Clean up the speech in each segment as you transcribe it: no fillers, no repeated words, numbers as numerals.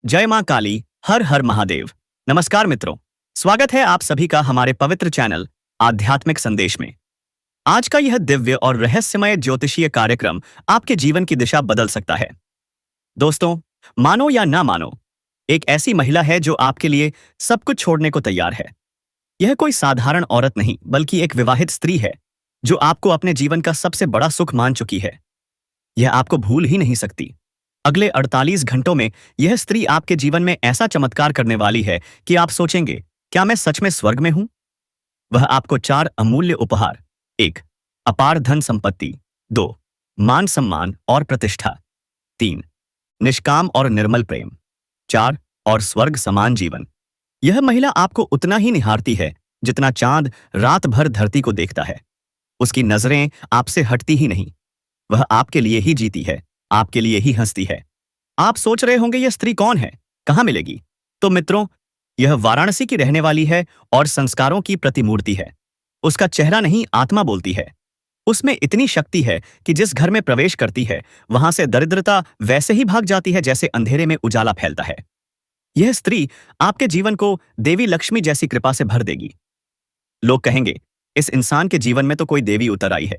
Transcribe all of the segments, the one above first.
जय मां काली, हर हर महादेव। नमस्कार मित्रों, स्वागत है आप सभी का हमारे पवित्र चैनल आध्यात्मिक संदेश में। आज का यह दिव्य और रहस्यमय ज्योतिषीय कार्यक्रम आपके जीवन की दिशा बदल सकता है। दोस्तों, मानो या ना मानो, एक ऐसी महिला है जो आपके लिए सब कुछ छोड़ने को तैयार है। यह कोई साधारण औरत नहीं, बल्कि एक विवाहित स्त्री है जो आपको अपने जीवन का सबसे बड़ा सुख मान चुकी है। यह आपको भूल ही नहीं सकती। अगले 48 घंटों में यह स्त्री आपके जीवन में ऐसा चमत्कार करने वाली है कि आप सोचेंगे, क्या मैं सच में स्वर्ग में हूं? वह आपको 4 अमूल्य उपहार, 1 अपार धन संपत्ति, 2 मान सम्मान और प्रतिष्ठा, 3 निष्काम और निर्मल प्रेम, 4 और स्वर्ग समान जीवन। यह महिला आपको उतना ही निहारती है जितना चांद रात भर धरती को देखता है। उसकी नजरें आपसे हटती ही नहीं। वह आपके लिए ही जीती है, आपके लिए ही हंसती है। आप सोच रहे होंगे, यह स्त्री कौन है, कहां मिलेगी? तो मित्रों, यह वाराणसी की रहने वाली है और संस्कारों की प्रतिमूर्ति है। उसका चेहरा नहीं, आत्मा बोलती है। उसमें इतनी शक्ति है कि जिस घर में प्रवेश करती है वहां से दरिद्रता वैसे ही भाग जाती है जैसे अंधेरे में उजाला फैलता है। यह स्त्री आपके जीवन को देवी लक्ष्मी जैसी कृपा से भर देगी। लोग कहेंगे, इस इंसान के जीवन में तो कोई देवी उतर आई है।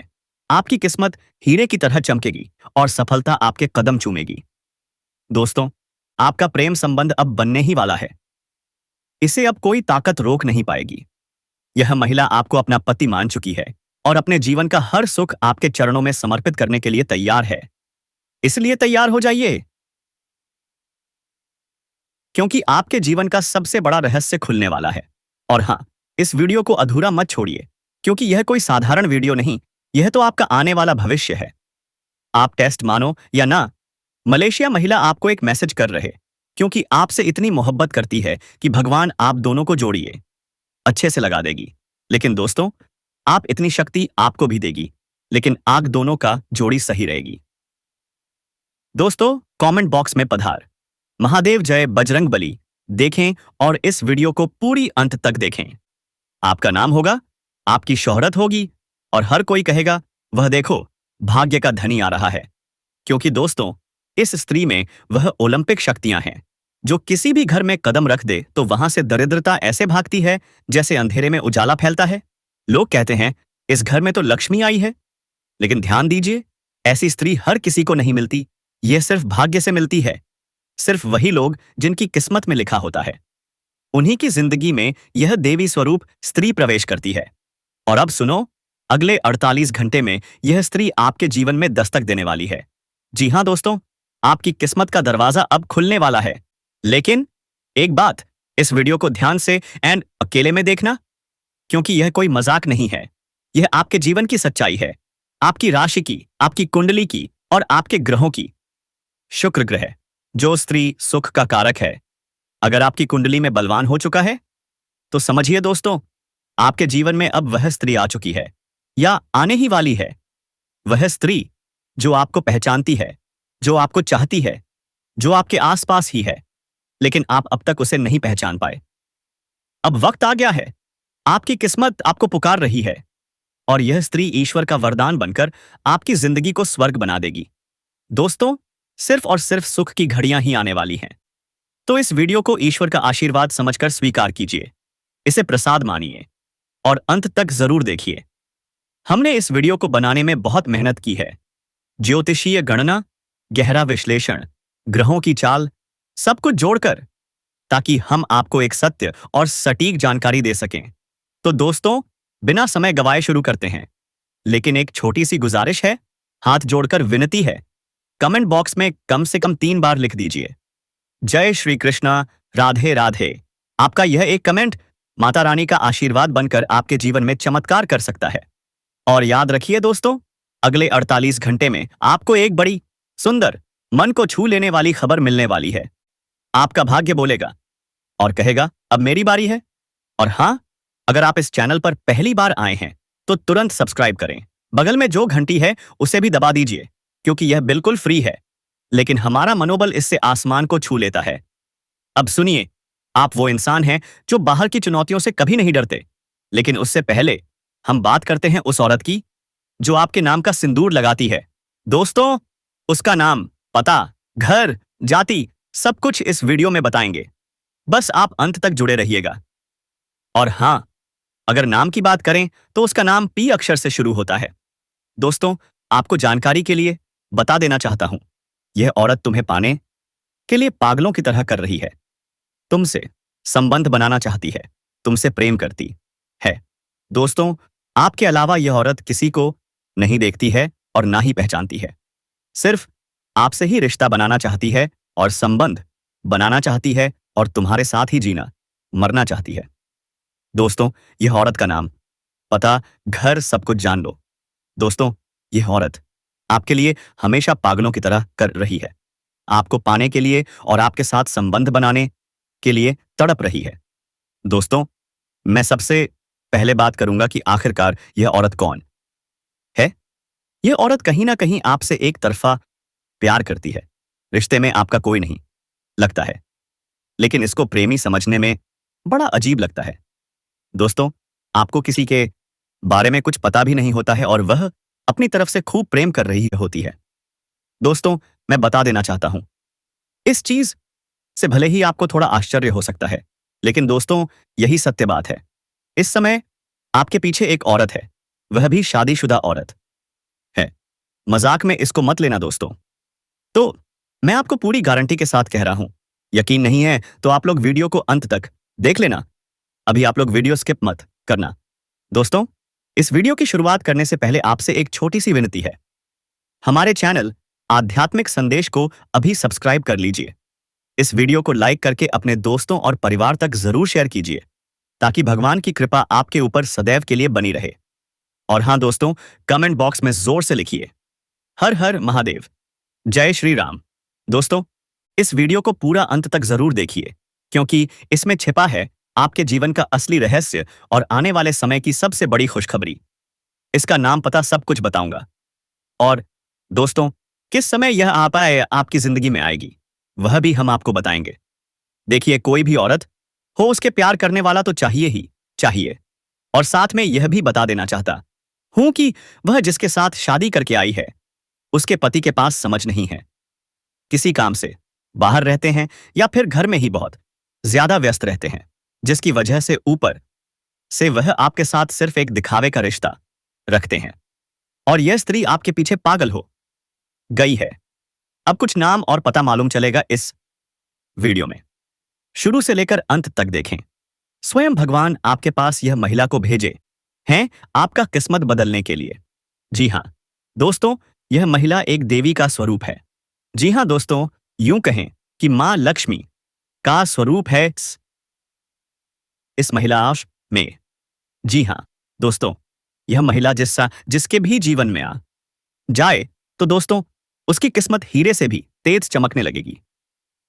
आपकी किस्मत हीरे की तरह चमकेगी और सफलता आपके कदम चूमेगी। दोस्तों, आपका प्रेम संबंध अब बनने ही वाला है। इसे अब कोई ताकत रोक नहीं पाएगी। यह महिला आपको अपना पति मान चुकी है और अपने जीवन का हर सुख आपके चरणों में समर्पित करने के लिए तैयार है। इसलिए तैयार हो जाइए, क्योंकि आपके जीवन का सबसे बड़ा रहस्य खुलने वाला है। और हां, इस वीडियो को अधूरा मत छोड़िए, क्योंकि यह कोई साधारण वीडियो नहीं, यह तो आपका आने वाला भविष्य है। आप टेस्ट मानो या ना, मलेशिया महिला आपको एक मैसेज कर रहे, क्योंकि आपसे इतनी मोहब्बत करती है कि भगवान आप दोनों को जोड़िए, अच्छे से लगा देगी। लेकिन दोस्तों, आप इतनी शक्ति आपको भी देगी, लेकिन आग दोनों का जोड़ी सही रहेगी। दोस्तों, कमेंट बॉक्स में पधार, महादेव जय बजरंग बली देखें और इस वीडियो को पूरी अंत तक देखें। आपका नाम होगा, आपकी शोहरत होगी और हर कोई कहेगा, वह देखो, भाग्य का धनी आ रहा है। क्योंकि दोस्तों, इस स्त्री में वह ओलंपिक शक्तियां हैं जो किसी भी घर में कदम रख दे तो वहां से दरिद्रता ऐसे भागती है जैसे अंधेरे में उजाला फैलता है। लोग कहते हैं, इस घर में तो लक्ष्मी आई है। लेकिन ध्यान दीजिए, ऐसी स्त्री हर किसी को नहीं मिलती। यह सिर्फ भाग्य से मिलती है। सिर्फ वही लोग जिनकी किस्मत में लिखा होता है, उन्हीं की जिंदगी में यह देवी स्वरूप स्त्री प्रवेश करती है। और अब सुनो, अगले 48 घंटे में यह स्त्री आपके जीवन में दस्तक देने वाली है। जी हां दोस्तों, आपकी किस्मत का दरवाजा अब खुलने वाला है। लेकिन एक बात, इस वीडियो को ध्यान से एंड अकेले में देखना, क्योंकि यह कोई मजाक नहीं है। यह आपके जीवन की सच्चाई है, आपकी राशि की, आपकी कुंडली की और आपके ग्रहों की। शुक्र ग्रह, जो स्त्री सुख का कारक है, अगर आपकी कुंडली में बलवान हो चुका है तो समझिए दोस्तों, आपके जीवन में अब वह स्त्री आ चुकी है या आने ही वाली है। वह स्त्री जो आपको पहचानती है, जो आपको चाहती है, जो आपके आसपास ही है, लेकिन आप अब तक उसे नहीं पहचान पाए। अब वक्त आ गया है, आपकी किस्मत आपको पुकार रही है और यह स्त्री ईश्वर का वरदान बनकर आपकी जिंदगी को स्वर्ग बना देगी। दोस्तों, सिर्फ और सिर्फ सुख की घड़ियां ही आने वाली हैं। तो इस वीडियो को ईश्वर का आशीर्वाद समझकर स्वीकार कीजिए, इसे प्रसाद मानिए और अंत तक जरूर देखिए। हमने इस वीडियो को बनाने में बहुत मेहनत की है। ज्योतिषीय गणना, गहरा विश्लेषण, ग्रहों की चाल, सब कुछ जोड़कर, ताकि हम आपको एक सत्य और सटीक जानकारी दे सकें। तो दोस्तों, बिना समय गवाए शुरू करते हैं। लेकिन एक छोटी सी गुजारिश है, हाथ जोड़कर विनती है, कमेंट बॉक्स में कम से कम 3 बार लिख दीजिए, जय श्री कृष्णा, राधे राधे। आपका यह एक कमेंट माता रानी का आशीर्वाद बनकर आपके जीवन में चमत्कार कर सकता है। और याद रखिए दोस्तों, अगले 48 घंटे में आपको एक बड़ी, सुंदर, मन को छू लेने वाली खबर मिलने वाली है। आपका भाग्य बोलेगा और कहेगा, अब मेरी बारी है। और हां, अगर आप इस चैनल पर पहली बार आए हैं तो तुरंत सब्सक्राइब करें। बगल में जो घंटी है उसे भी दबा दीजिए, क्योंकि यह बिल्कुल फ्री है, लेकिन हमारा मनोबल इससे आसमान को छू लेता है। अब सुनिए, आप वो इंसान हैं जो बाहर की चुनौतियों से कभी नहीं डरते, लेकिन उससे पहले हम बात करते हैं उस औरत की जो आपके नाम का सिंदूर लगाती है। दोस्तों, उसका नाम, पता, घर, जाति सब कुछ इस वीडियो में बताएंगे। बस आप अंत तक जुड़े रहिएगा। और हां, अगर नाम की बात करें तो उसका नाम पी अक्षर से शुरू होता है। दोस्तों, आपको जानकारी के लिए बता देना चाहता हूं, यह औरत तुम्हें पाने के लिए पागलों की तरह कर रही है। तुमसे संबंध बनाना चाहती है, तुमसे प्रेम करती है। दोस्तों, आपके अलावा यह औरत किसी को नहीं देखती है और ना ही पहचानती है। सिर्फ आपसे ही रिश्ता बनाना चाहती है और संबंध बनाना चाहती है और तुम्हारे साथ ही जीना मरना चाहती है। दोस्तों, यह औरत का नाम, पता, घर सब कुछ जान लो। दोस्तों, यह औरत आपके लिए हमेशा पागलों की तरह कर रही है, आपको पाने के लिए और आपके साथ संबंध बनाने के लिए तड़प रही है। दोस्तों, मैं सबसे पहले बात करूंगा कि आखिरकार यह औरत कौन है। यह औरत कहीं ना कहीं आपसे एक तरफा प्यार करती है। रिश्ते में आपका कोई नहीं लगता है, लेकिन इसको प्रेमी समझने में बड़ा अजीब लगता है। दोस्तों, आपको किसी के बारे में कुछ पता भी नहीं होता है और वह अपनी तरफ से खूब प्रेम कर रही होती है। दोस्तों, मैं बता देना चाहता हूं, इस चीज से भले ही आपको थोड़ा आश्चर्य हो सकता है, लेकिन दोस्तों, यही सत्य बात है। इस समय आपके पीछे एक औरत है, वह भी शादीशुदा औरत है। मजाक में इसको मत लेना दोस्तों। तो मैं आपको पूरी गारंटी के साथ कह रहा हूं, यकीन नहीं है तो आप लोग वीडियो को अंत तक देख लेना। अभी आप लोग वीडियो स्किप मत करना। दोस्तों, इस वीडियो की शुरुआत करने से पहले आपसे एक छोटी सी विनती है। हमारे चैनल आध्यात्मिक संदेश को अभी सब्सक्राइब कर लीजिए। इस वीडियो को लाइक करके अपने दोस्तों और परिवार तक जरूर शेयर कीजिए, ताकि भगवान की कृपा आपके ऊपर सदैव के लिए बनी रहे। और हां दोस्तों, कमेंट बॉक्स में जोर से लिखिए, हर हर महादेव, जय श्री राम। दोस्तों, इस वीडियो को पूरा अंत तक जरूर देखिए, क्योंकि इसमें छिपा है आपके जीवन का असली रहस्य और आने वाले समय की सबसे बड़ी खुशखबरी। इसका नाम, पता, सब कुछ बताऊंगा। और दोस्तों, किस समय यह आपकी जिंदगी में आएगी, वह भी हम आपको बताएंगे। देखिए, कोई भी औरत हो, उसके प्यार करने वाला तो चाहिए ही चाहिए। और साथ में यह भी बता देना चाहता हूं कि वह जिसके साथ शादी करके आई है, उसके पति के पास समझ नहीं है। किसी काम से बाहर रहते हैं या फिर घर में ही बहुत ज्यादा व्यस्त रहते हैं, जिसकी वजह से ऊपर से वह आपके साथ सिर्फ एक दिखावे का रिश्ता रखते हैं। और यह स्त्री आपके पीछे पागल हो गई है। अब कुछ नाम और पता मालूम चलेगा इस वीडियो में। शुरू से लेकर अंत तक देखें। स्वयं भगवान आपके पास यह महिला को भेजे हैं आपका किस्मत बदलने के लिए। जी हां दोस्तों, यह महिला एक देवी का स्वरूप है। जी हां दोस्तों, यूं कहें कि मां लक्ष्मी का स्वरूप है इस महिला में। जी हां दोस्तों, यह महिला जिसके भी जीवन में आ जाए तो दोस्तों, उसकी किस्मत हीरे से भी तेज चमकने लगेगी।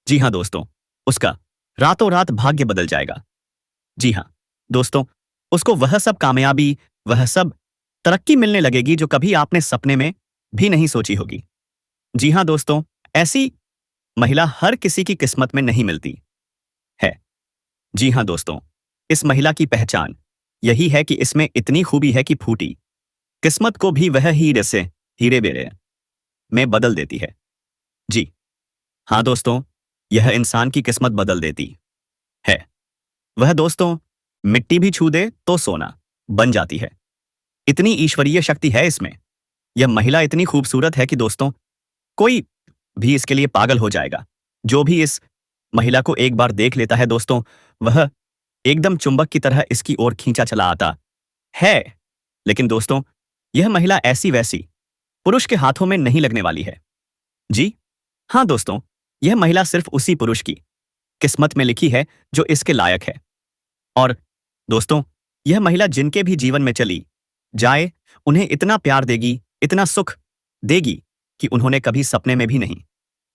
जी हां दोस्तों, उसका रातों रात भाग्य बदल जाएगा। जी हां दोस्तों, उसको वह सब कामयाबी, वह सब तरक्की मिलने लगेगी जो कभी आपने सपने में भी नहीं सोची होगी। जी हां दोस्तों, ऐसी महिला हर किसी की किस्मत में नहीं मिलती है। जी हां दोस्तों, इस महिला की पहचान यही है कि इसमें इतनी खूबी है कि फूटी किस्मत को भी वह हीरे बेरे में बदल देती है। जी हां दोस्तों, यह इंसान की किस्मत बदल देती है। वह दोस्तों, मिट्टी भी छू दे तो सोना बन जाती है। इतनी ईश्वरीय शक्ति है इसमें। यह महिला इतनी खूबसूरत है कि दोस्तों, कोई भी इसके लिए पागल हो जाएगा। जो भी इस महिला को एक बार देख लेता है दोस्तों, वह एकदम चुंबक की तरह इसकी ओर खींचा चला आता है। लेकिन दोस्तों, यह महिला ऐसी वैसी पुरुष के हाथों में नहीं लगने वाली है। जी हां दोस्तों, यह महिला सिर्फ उसी पुरुष की किस्मत में लिखी है जो इसके लायक है। और दोस्तों, यह महिला जिनके भी जीवन में चली जाए, उन्हें इतना प्यार देगी, इतना सुख देगी कि उन्होंने कभी सपने में भी नहीं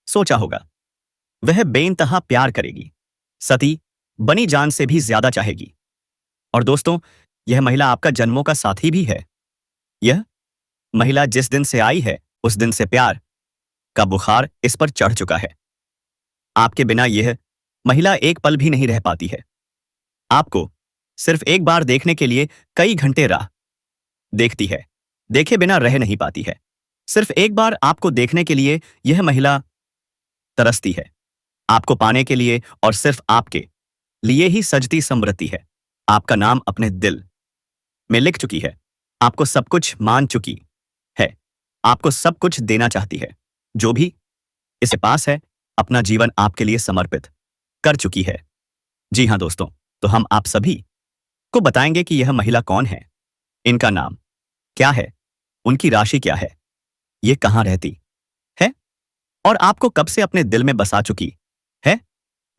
सोचा होगा। वह बेइंतहा प्यार करेगी, सती बनी जान से भी ज्यादा चाहेगी। और दोस्तों, यह महिला आपका जन्मों का साथी भी है। यह महिला जिस दिन से आई है, उस दिन से प्यार का बुखार इस पर चढ़ चुका है। आपके बिना यह महिला एक पल भी नहीं रह पाती है। आपको सिर्फ एक बार देखने के लिए कई घंटे राह देखती है, देखे बिना रह नहीं पाती है। सिर्फ एक बार आपको देखने के लिए यह महिला तरसती है। आपको पाने के लिए और सिर्फ आपके लिए ही सजती समृद्धि है। आपका नाम अपने दिल में लिख चुकी है। आपको सब कुछ मान चुकी है। आपको सब कुछ देना चाहती है। जो भी इसके पास है, अपना जीवन आपके लिए समर्पित कर चुकी है। जी हाँ दोस्तों, तो हम आप सभी को बताएंगे कि यह महिला कौन है, इनका नाम क्या है, उनकी राशि क्या है, ये कहाँ रहती है और आपको कब से अपने दिल में बसा चुकी है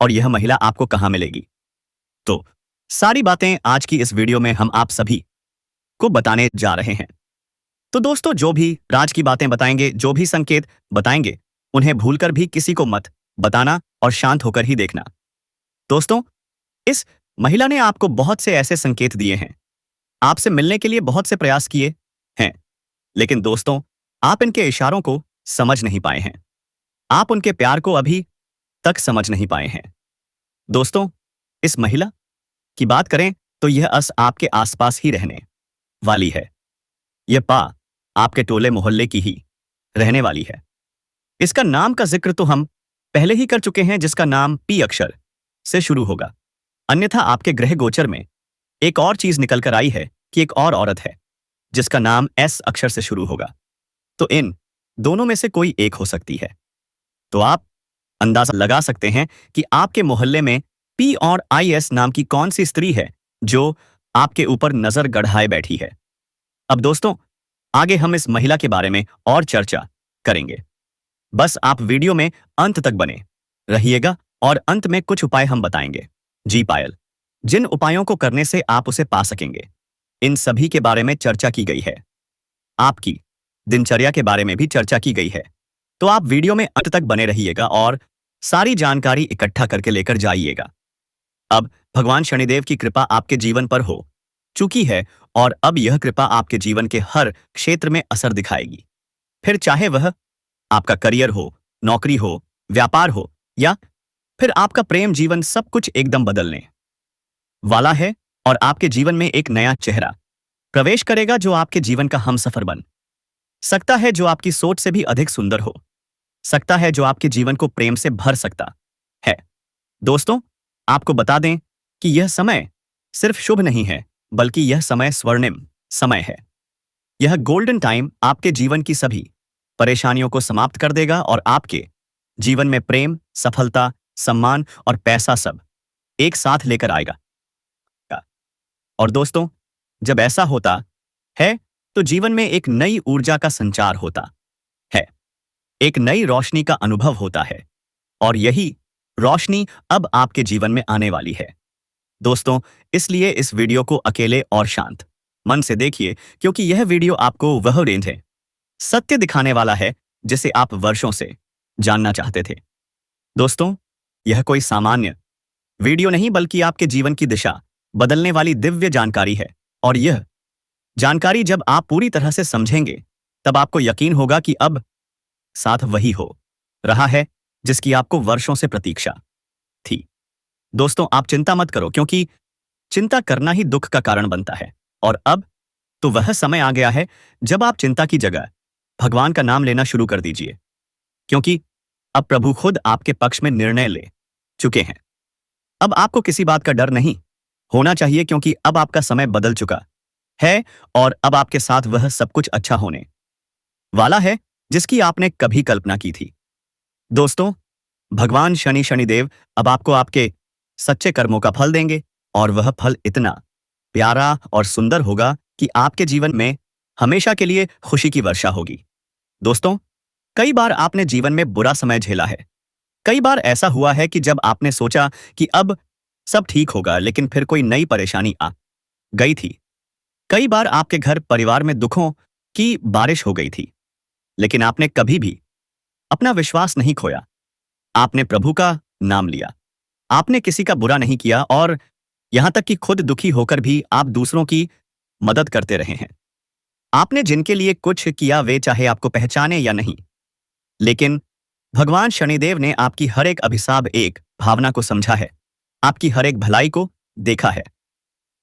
और यह महिला आपको कहाँ मिलेगी। तो सारी बातें आज की इस वीडियो में हम आप सभी को बताने जा रहे हैं। तो दोस्तों, जो भी राज की बातें बताएंगे, जो भी संकेत बताएंगे, उन्हें भूलकर भी किसी को मत बताना और शांत होकर ही देखना। दोस्तों, इस महिला ने आपको बहुत से ऐसे संकेत दिए हैं, आपसे मिलने के लिए बहुत से प्रयास किए हैं, लेकिन दोस्तों, आप इनके इशारों को समझ नहीं पाए हैं। आप उनके प्यार को अभी तक समझ नहीं पाए हैं। दोस्तों, इस महिला की बात करें तो यह आपके आसपास ही रहने वाली है। यह आपके टोले मोहल्ले की ही रहने वाली है। इसका नाम का जिक्र तो हम पहले ही कर चुके हैं, जिसका नाम पी अक्षर से शुरू होगा। अन्यथा आपके ग्रह गोचर में एक और चीज निकल कर आई है कि एक और औरत है जिसका नाम एस अक्षर से शुरू होगा। तो इन दोनों में से कोई एक हो सकती है। तो आप अंदाजा लगा सकते हैं कि आपके मोहल्ले में पी और आई एस नाम की कौन सी स्त्री है जो आपके ऊपर नजर गढ़ाए बैठी है। अब दोस्तों, आगे हम इस महिला के बारे में और चर्चा करेंगे। बस आप वीडियो में अंत तक बने रहिएगा और अंत में कुछ उपाय हम बताएंगे। जी पायल, जिन उपायों को करने से आप उसे पा सकेंगे, इन सभी के बारे में चर्चा की गई है। आपकी दिनचर्या के बारे में भी चर्चा की गई है। तो आप वीडियो में अंत तक बने रहिएगा और सारी जानकारी इकट्ठा करके लेकर जाइएगा। अब भगवान शनिदेव की कृपा आपके जीवन पर हो चुकी है और अब यह कृपा आपके जीवन के हर क्षेत्र में असर दिखाएगी। फिर चाहे वह आपका करियर हो, नौकरी हो, व्यापार हो या फिर आपका प्रेम जीवन, सब कुछ एकदम बदलने वाला है और आपके जीवन में एक नया चेहरा प्रवेश करेगा जो आपके जीवन का हमसफर बन सकता है, जो आपकी सोच से भी अधिक सुंदर हो सकता है, जो आपके जीवन को प्रेम से भर सकता है। दोस्तों, आपको बता दें कि यह समय सिर्फ शुभ नहीं है, बल्कि यह समय स्वर्णिम समय है। यह गोल्डन टाइम आपके जीवन की सभी परेशानियों को समाप्त कर देगा और आपके जीवन में प्रेम, सफलता, सम्मान और पैसा सब एक साथ लेकर आएगा। और दोस्तों, जब ऐसा होता है तो जीवन में एक नई ऊर्जा का संचार होता है, एक नई रोशनी का अनुभव होता है और यही रोशनी अब आपके जीवन में आने वाली है। दोस्तों, इसलिए इस वीडियो को अकेले और शांत मन से देखिए, क्योंकि यह वीडियो आपको वह रेंज है, सत्य दिखाने वाला है जिसे आप वर्षों से जानना चाहते थे। दोस्तों, यह कोई सामान्य वीडियो नहीं, बल्कि आपके जीवन की दिशा बदलने वाली दिव्य जानकारी है। और यह जानकारी जब आप पूरी तरह से समझेंगे, तब आपको यकीन होगा कि अब साथ वही हो रहा है जिसकी आपको वर्षों से प्रतीक्षा थी। दोस्तों, आप चिंता मत करो, क्योंकि चिंता करना ही दुख का कारण बनता है। और अब तो वह समय आ गया है जब आप चिंता की जगह भगवान का नाम लेना शुरू कर दीजिए, क्योंकि अब प्रभु खुद आपके पक्ष में निर्णय ले चुके हैं। अब आपको किसी बात का डर नहीं होना चाहिए, क्योंकि अब आपका समय बदल चुका है और अब आपके साथ वह सब कुछ अच्छा होने वाला है जिसकी आपने कभी कल्पना की थी। दोस्तों, भगवान शनिदेव अब आपको आपके सच्चे कर्मों का फल देंगे और वह फल इतना प्यारा और सुंदर होगा कि आपके जीवन में हमेशा के लिए खुशी की वर्षा होगी। दोस्तों, कई बार आपने जीवन में बुरा समय झेला है। कई बार ऐसा हुआ है कि जब आपने सोचा कि अब सब ठीक होगा, लेकिन फिर कोई नई परेशानी आ गई थी। कई बार आपके घर परिवार में दुखों की बारिश हो गई थी, लेकिन आपने कभी भी अपना विश्वास नहीं खोया। आपने प्रभु का नाम लिया, आपने किसी का बुरा नहीं किया और यहां तक कि खुद दुखी होकर भी आप दूसरों की मदद करते रहे हैं। आपने जिनके लिए कुछ किया, वे चाहे आपको पहचाने या नहीं, लेकिन भगवान शनिदेव ने आपकी हर एक अभिशाप, एक भावना को समझा है, आपकी हर एक भलाई को देखा है।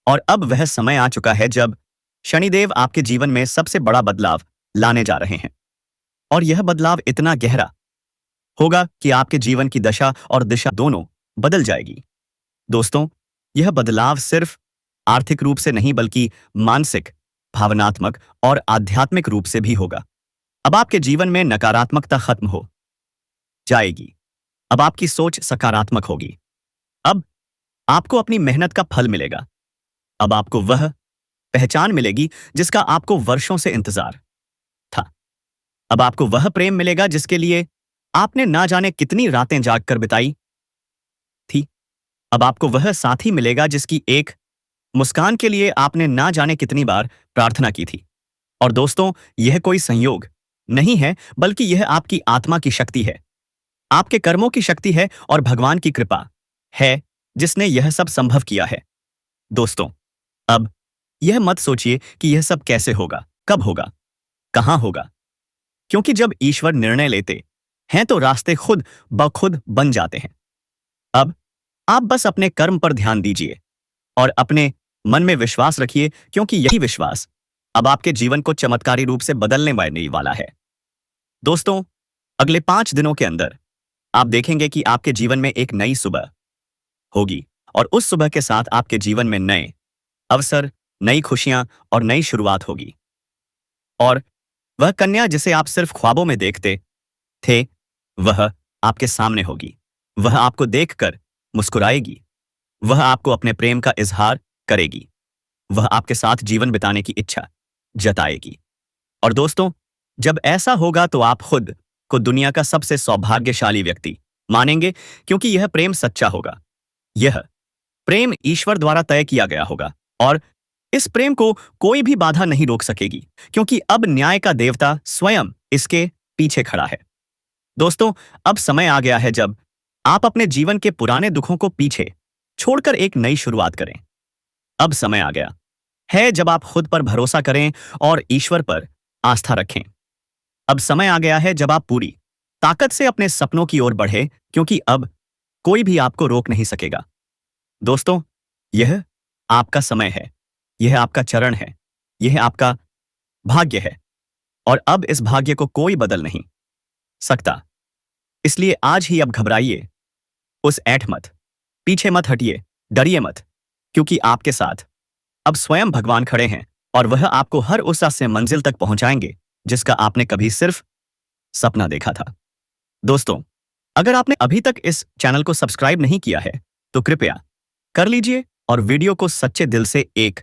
और अब वह समय आ चुका है जब शनिदेव आपके जीवन में सबसे बड़ा बदलाव लाने जा रहे हैं। और यह बदलाव इतना गहरा होगा कि आपके जीवन की दशा और दिशा दोनों बदल जाएगी। दोस्तों, यह बदलाव सिर्फ आर्थिक रूप से नहीं बल्कि मानसिक, भावनात्मक और आध्यात्मिक रूप से भी होगा। अब आपके जीवन में नकारात्मकता खत्म हो जाएगी। अब आपकी सोच सकारात्मक होगी। अब आपको अपनी मेहनत का फल मिलेगा। अब आपको वह पहचान मिलेगी जिसका आपको वर्षों से इंतजार था। अब आपको वह प्रेम मिलेगा जिसके लिए आपने ना जाने कितनी रातें जागकर बिताई थी। अब आपको वह साथी मिलेगा जिसकी एक मुस्कान के लिए आपने ना जाने कितनी बार प्रार्थना की थी। और दोस्तों, यह कोई संयोग नहीं है बल्कि यह आपकी आत्मा की शक्ति है, आपके कर्मों की शक्ति है और भगवान की कृपा है जिसने यह सब संभव किया है। दोस्तों, अब यह मत सोचिए कि यह सब कैसे होगा, कब होगा, कहां होगा, क्योंकि जब ईश्वर निर्णय लेते हैं तो रास्ते खुद ब खुद बन जाते हैं। अब आप बस अपने कर्म पर ध्यान दीजिए और अपने मन में विश्वास रखिए, क्योंकि यही विश्वास अब आपके जीवन को चमत्कारी रूप से बदलने वाला है। दोस्तों, अगले 5 दिनों के अंदर आप देखेंगे कि आपके जीवन में एक नई सुबह होगी और उस सुबह के साथ आपके जीवन में नए अवसर, नई खुशियां और नई शुरुआत होगी। और वह कन्या जिसे आप सिर्फ ख्वाबों में देखते थे, वह आपके सामने होगी। वह आपको देखकर मुस्कुराएगी। वह आपको अपने प्रेम का इजहार करेगी। वह आपके साथ जीवन बिताने की इच्छा जताएगी। और दोस्तों, जब ऐसा होगा तो आप खुद को दुनिया का सबसे सौभाग्यशाली व्यक्ति मानेंगे, क्योंकि यह प्रेम सच्चा होगा। यह प्रेम ईश्वर द्वारा तय किया गया होगा और इस प्रेम को कोई भी बाधा नहीं रोक सकेगी, क्योंकि अब न्याय का देवता स्वयं इसके पीछे खड़ा है। दोस्तों, अब समय आ गया है जब आप अपने जीवन के पुराने दुखों को पीछे छोड़कर एक नई शुरुआत करें। अब समय आ गया है जब आप खुद पर भरोसा करें और ईश्वर पर आस्था रखें। अब समय आ गया है जब आप पूरी ताकत से अपने सपनों की ओर बढ़े, क्योंकि अब कोई भी आपको रोक नहीं सकेगा। दोस्तों, यह आपका समय है, यह आपका चरण है, यह आपका भाग्य है और अब इस भाग्य को कोई बदल नहीं सकता। इसलिए आज ही अब घबराइए, उस ऐठ मत, पीछे मत हटिए, डरिए मत, क्योंकि आपके साथ अब स्वयं भगवान खड़े हैं और वह आपको हर उस रास्ते से मंजिल तक पहुंचाएंगे जिसका आपने कभी सिर्फ सपना देखा था। दोस्तों, अगर आपने अभी तक इस चैनल को सब्सक्राइब नहीं किया है तो कृपया कर लीजिए और वीडियो को सच्चे दिल से एक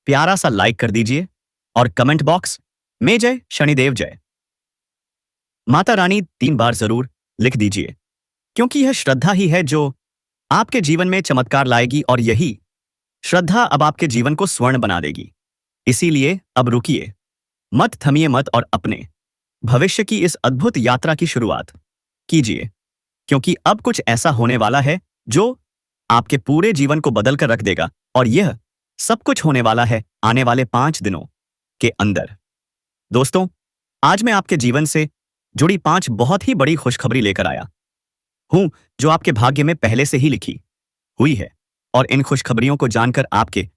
प्यारा सा लाइक कर दीजिए और कमेंट बॉक्स में जय शनिदेव जय माता रानी 3 बार जरूर लिख दीजिए, क्योंकि यह श्रद्धा ही है जो आपके जीवन में चमत्कार लाएगी और यही श्रद्धा अब आपके जीवन को स्वर्ण बना देगी। इसीलिए अब रुकिए मत, थमिए मत और अपने भविष्य की इस अद्भुत यात्रा की शुरुआत कीजिए, क्योंकि अब कुछ ऐसा होने वाला है जो आपके पूरे जीवन को बदल कर रख देगा और यह सब कुछ होने वाला है आने वाले 5 दिनों के अंदर। दोस्तों, आज मैं आपके जीवन से जुड़ी 5 बहुत ही बड़ी खुशखबरी लेकर आया हूं जो आपके भाग्य में पहले से ही लिखी हुई है और इन खुशखबरियों को जानकर आपके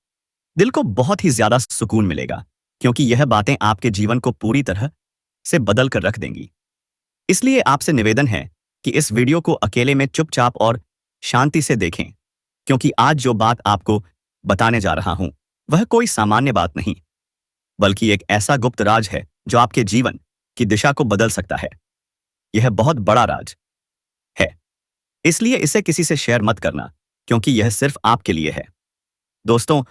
दिल को बहुत ही ज्यादा सुकून मिलेगा, क्योंकि यह बातें आपके जीवन को पूरी तरह से बदल कर रख देंगी। इसलिए आपसे निवेदन है कि इस वीडियो को अकेले में चुपचाप और शांति से देखें, क्योंकि आज जो बात आपको बताने जा रहा हूं वह कोई सामान्य बात नहीं, बल्कि एक ऐसा गुप्त राज है जो आपके जीवन की दिशा को बदल सकता है। यह बहुत बड़ा राज है, इसलिए इसे किसी से शेयर मत करना, क्योंकि यह सिर्फ आपके लिए है। दोस्तों,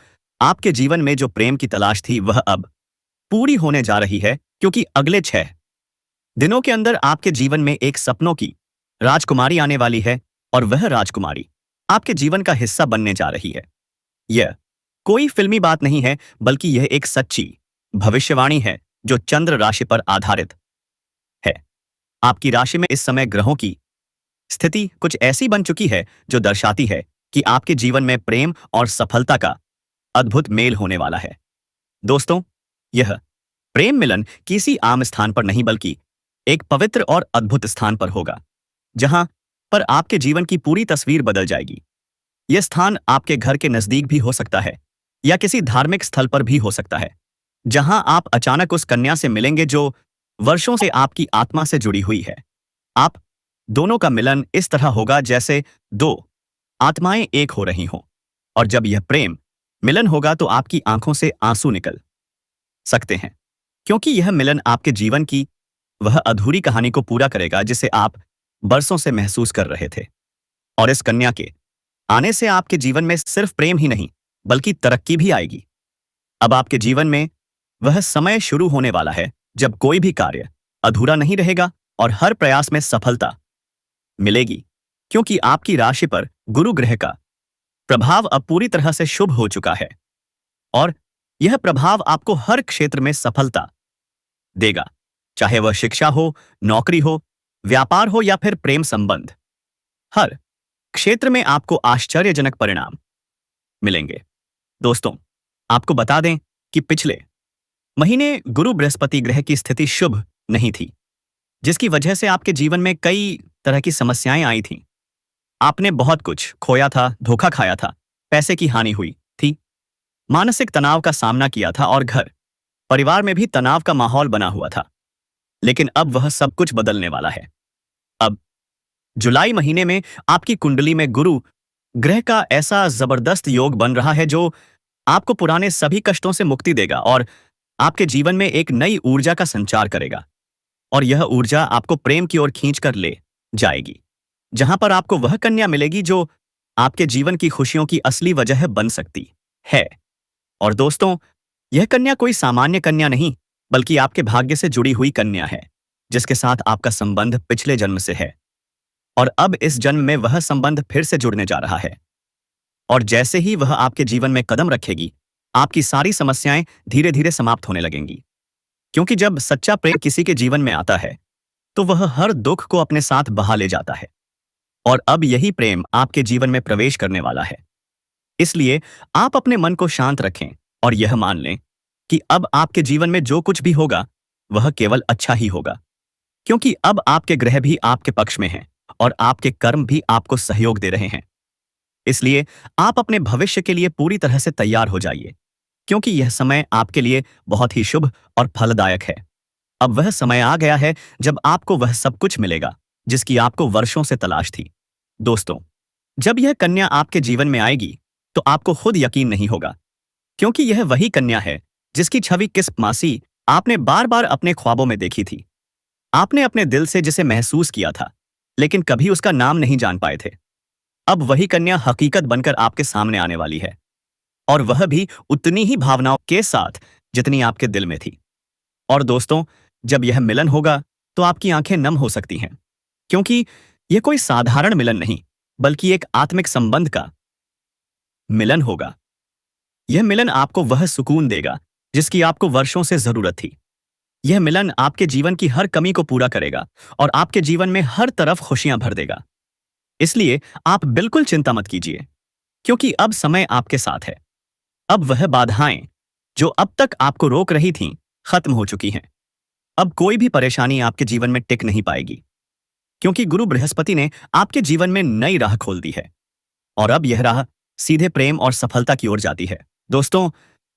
आपके जीवन में जो प्रेम की तलाश थी वह अब पूरी होने जा रही है, क्योंकि अगले 6 दिनों के अंदर आपके जीवन में एक सपनों की राजकुमारी आने वाली है और वह राजकुमारी आपके जीवन का हिस्सा बनने जा रही है। यह कोई फिल्मी बात नहीं है, बल्कि यह एक सच्ची भविष्यवाणी है जो चंद्र राशि पर आधारित है। आपकी राशि में इस समय ग्रहों की स्थिति कुछ ऐसी बन चुकी है जो दर्शाती है कि आपके जीवन में प्रेम और सफलता का अद्भुत मेल होने वाला है। दोस्तों, यह प्रेम मिलन किसी आम स्थान पर नहीं बल्कि एक पवित्र और अद्भुत स्थान पर होगा, जहां पर आपके जीवन की पूरी तस्वीर बदल जाएगी। यह स्थान आपके घर के नजदीक भी हो सकता है या किसी धार्मिक स्थल पर भी हो सकता है, जहां आप अचानक उस कन्या से मिलेंगे जो वर्षों से आपकी आत्मा से जुड़ी हुई है। आप दोनों का मिलन इस तरह होगा जैसे दो आत्माएं एक हो रही हों। और जब यह प्रेम मिलन होगा तो आपकी आंखों से आंसू निकल सकते हैं, क्योंकि यह मिलन आपके जीवन की वह अधूरी कहानी को पूरा करेगा जिसे आप बरसों से महसूस कर रहे थे। और इस कन्या के आने से आपके जीवन में सिर्फ प्रेम ही नहीं बल्कि तरक्की भी आएगी। अब आपके जीवन में वह समय शुरू होने वाला है जब कोई भी कार्य अधूरा नहीं रहेगा और हर प्रयास में सफलता मिलेगी, क्योंकि आपकी राशि पर गुरु ग्रह का प्रभाव अब पूरी तरह से शुभ हो चुका है और यह प्रभाव आपको हर क्षेत्र में सफलता देगा, चाहे वह शिक्षा हो, नौकरी हो, व्यापार हो या फिर प्रेम संबंध। हर क्षेत्र में आपको आश्चर्यजनक परिणाम मिलेंगे। दोस्तों, आपको बता दें कि पिछले महीने गुरु बृहस्पति ग्रह की स्थिति शुभ नहीं थी, जिसकी वजह से आपके जीवन में कई तरह की समस्याएं आई थीं। आपने बहुत कुछ खोया था, धोखा खाया था, पैसे की हानि हुई थी, मानसिक तनाव का सामना किया था और घर परिवार में भी तनाव का माहौल बना हुआ था। लेकिन अब वह सब कुछ बदलने वाला है। अब जुलाई महीने में आपकी कुंडली में गुरु ग्रह का ऐसा जबरदस्त योग बन रहा है जो आपको पुराने सभी कष्टों से मुक्ति देगा और आपके जीवन में एक नई ऊर्जा का संचार करेगा। और यह ऊर्जा आपको प्रेम की ओर खींच कर ले जाएगी, जहां पर आपको वह कन्या मिलेगी जो आपके जीवन की खुशियों की असली वजह बन सकती है। और दोस्तों, यह कन्या कोई सामान्य कन्या नहीं बल्कि आपके भाग्य से जुड़ी हुई कन्या है, जिसके साथ आपका संबंध पिछले जन्म से है और अब इस जन्म में वह संबंध फिर से जुड़ने जा रहा है। और जैसे ही वह आपके जीवन में कदम रखेगी, आपकी सारी समस्याएं धीरे धीरे समाप्त होने लगेंगी, क्योंकि जब सच्चा प्रेम किसी के जीवन में आता है तो वह हर दुख को अपने साथ बहा ले जाता है। और अब यही प्रेम आपके जीवन में प्रवेश करने वाला है। इसलिए आप अपने मन को शांत रखें और यह मान लें कि अब आपके जीवन में जो कुछ भी होगा वह केवल अच्छा ही होगा, क्योंकि अब आपके ग्रह भी आपके पक्ष में हैं और आपके कर्म भी आपको सहयोग दे रहे हैं। इसलिए आप अपने भविष्य के लिए पूरी तरह से तैयार हो जाइए, क्योंकि यह समय आपके लिए बहुत ही शुभ और फलदायक है। अब वह समय आ गया है जब आपको वह सब कुछ मिलेगा जिसकी आपको वर्षों से तलाश थी। दोस्तों, जब यह कन्या आपके जीवन में आएगी तो आपको खुद यकीन नहीं होगा, क्योंकि यह वही कन्या है जिसकी छवि किस मासी आपने बार बार अपने ख्वाबों में देखी थी। आपने अपने दिल से जिसे महसूस किया था, लेकिन कभी उसका नाम नहीं जान पाए थे। अब वही कन्या हकीकत बनकर आपके सामने आने वाली है, और वह भी उतनी ही भावनाओं के साथ जितनी आपके दिल में थी। और दोस्तों, जब यह मिलन होगा तो आपकी आंखें नम हो सकती हैं, क्योंकि यह कोई साधारण मिलन नहीं बल्कि एक आत्मिक संबंध का मिलन होगा। यह मिलन आपको वह सुकून देगा जिसकी आपको वर्षों से जरूरत थी। यह मिलन आपके जीवन की हर कमी को पूरा करेगा और आपके जीवन में हर तरफ खुशियां भर देगा। इसलिए आप बिल्कुल चिंता मत कीजिए, क्योंकि अब समय आपके साथ है। अब वह बाधाएं जो अब तक आपको रोक रही थीं, खत्म हो चुकी हैं। अब कोई भी परेशानी आपके जीवन में टिक नहीं पाएगी, क्योंकि गुरु बृहस्पति ने आपके जीवन में नई राह खोल दी है और अब यह राह सीधे प्रेम और सफलता की ओर जाती है। दोस्तों,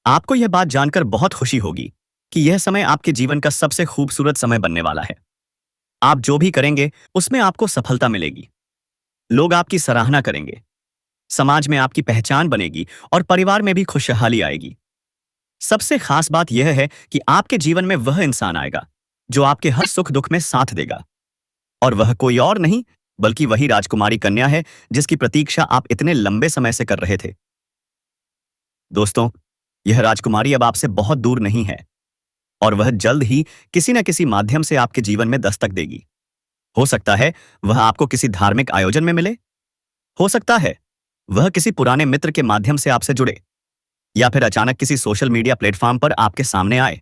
आपको यह बात जानकर बहुत खुशी होगी कि यह समय आपके जीवन का सबसे खूबसूरत समय बनने वाला है। आप जो भी करेंगे उसमें आपको सफलता मिलेगी, लोग आपकी सराहना करेंगे, समाज में आपकी पहचान बनेगी और परिवार में भी खुशहाली आएगी। सबसे खास बात यह है कि आपके जीवन में वह इंसान आएगा जो आपके हर सुख दुख में साथ देगा, और वह कोई और नहीं बल्कि वही राजकुमारी कन्या है जिसकी प्रतीक्षा आप इतने लंबे समय से कर रहे थे। दोस्तों, यह राजकुमारी अब आपसे बहुत दूर नहीं है और वह जल्द ही किसी न किसी माध्यम से आपके जीवन में दस्तक देगी। हो सकता है वह आपको किसी धार्मिक आयोजन में मिले, हो सकता है वह किसी पुराने मित्र के माध्यम से आपसे जुड़े, या फिर अचानक किसी सोशल मीडिया प्लेटफॉर्म पर आपके सामने आए।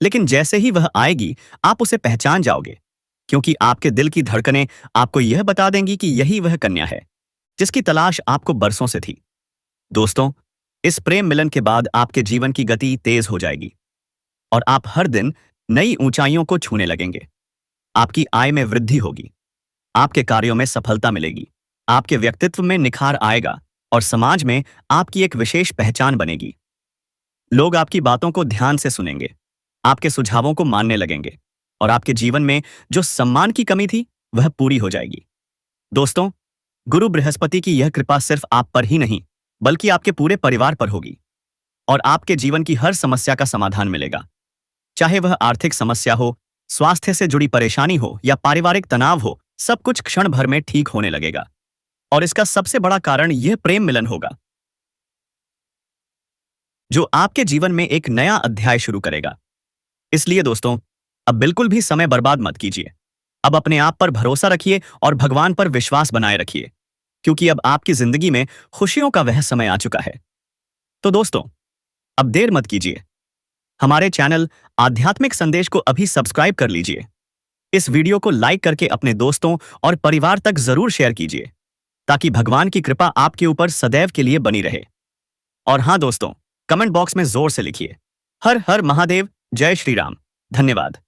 लेकिन जैसे ही वह आएगी आप उसे पहचान जाओगे, क्योंकि आपके दिल की धड़कनें आपको यह बता देंगी कि यही वह कन्या है जिसकी तलाश आपको बरसों से थी। दोस्तों, इस प्रेम मिलन के बाद आपके जीवन की गति तेज हो जाएगी और आप हर दिन नई ऊंचाइयों को छूने लगेंगे। आपकी आय में वृद्धि होगी, आपके कार्यों में सफलता मिलेगी, आपके व्यक्तित्व में निखार आएगा और समाज में आपकी एक विशेष पहचान बनेगी। लोग आपकी बातों को ध्यान से सुनेंगे, आपके सुझावों को मानने लगेंगे और आपके जीवन में जो सम्मान की कमी थी वह पूरी हो जाएगी। दोस्तों, गुरु बृहस्पति की यह कृपा सिर्फ आप पर ही नहीं, बल्कि आपके पूरे परिवार पर होगी और आपके जीवन की हर समस्या का समाधान मिलेगा। चाहे वह आर्थिक समस्या हो, स्वास्थ्य से जुड़ी परेशानी हो या पारिवारिक तनाव हो, सब कुछ क्षण भर में ठीक होने लगेगा। और इसका सबसे बड़ा कारण यह प्रेम मिलन होगा, जो आपके जीवन में एक नया अध्याय शुरू करेगा। इसलिए दोस्तों, अब बिल्कुल भी समय बर्बाद मत कीजिए। अब अपने आप पर भरोसा रखिए और भगवान पर विश्वास बनाए रखिए, क्योंकि अब आपकी जिंदगी में खुशियों का वह समय आ चुका है। तो दोस्तों, अब देर मत कीजिए। हमारे चैनल आध्यात्मिक संदेश को अभी सब्सक्राइब कर लीजिए। इस वीडियो को लाइक करके अपने दोस्तों और परिवार तक जरूर शेयर कीजिए, ताकि भगवान की कृपा आपके ऊपर सदैव के लिए बनी रहे। और हाँ दोस्तों, कमेंट बॉक्स में जोर से लिखिए, हर हर महादेव, जय श्री राम। धन्यवाद।